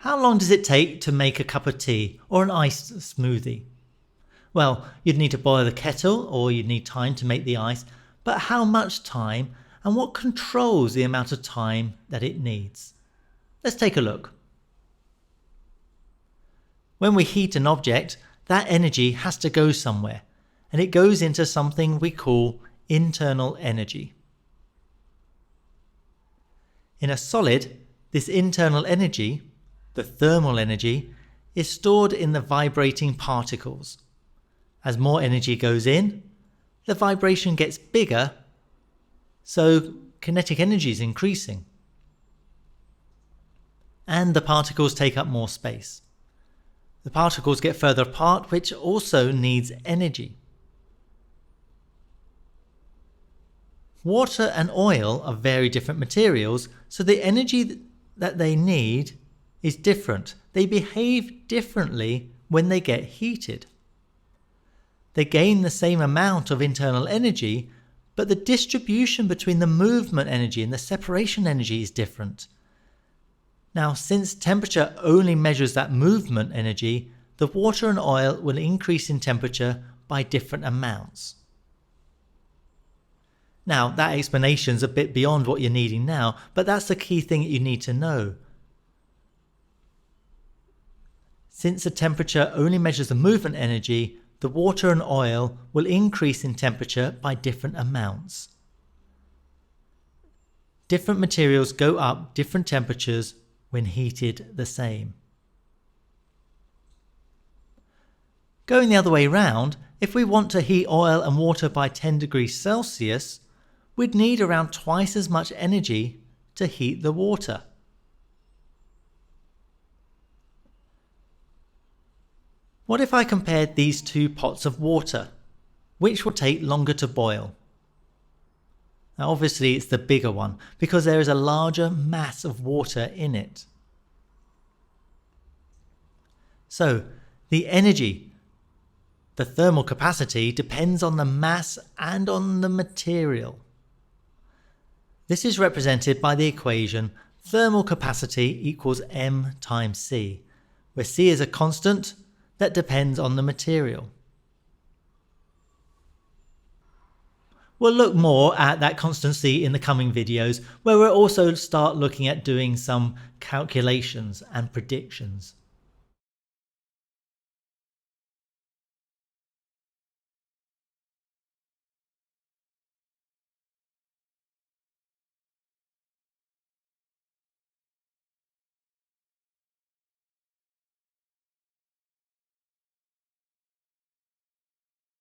How long does it take to make a cup of tea or an iced smoothie? Well, you'd need to boil the kettle or you'd need time to make the ice, but how much time and what controls the amount of time that it needs? Let's take a look. When we heat an object, that energy has to go somewhere, and it goes into something we call internal energy. In a solid, this internal energy, the thermal energy, is stored in the vibrating particles. As more energy goes in, the vibration gets bigger, so kinetic energy is increasing. And the particles take up more space. The particles get further apart, which also needs energy. Water and oil are very different materials, so the energy that they need is different. They behave differently when they get heated. They gain the same amount of internal energy, but the distribution between the movement energy and the separation energy is different. Now, since temperature only measures that movement energy, the water and oil will increase in temperature by different amounts. Now, that explanation is a bit beyond what you're needing now, but that's the key thing that you need to know. Since the temperature only measures the movement energy, the water and oil will increase in temperature by different amounts. Different materials go up different temperatures when heated the same. Going the other way round, if we want to heat oil and water by 10 degrees Celsius, we'd need around twice as much energy to heat the water. What if I compared these two pots of water? Which will take longer to boil? Now obviously it's the bigger one because there is a larger mass of water in it. So the energy, the thermal capacity, depends on the mass and on the material. This is represented by the equation thermal capacity equals m times c, where c is a constant that depends on the material. We'll look more at that constancy in the coming videos, where we'll also start looking at doing some calculations and predictions.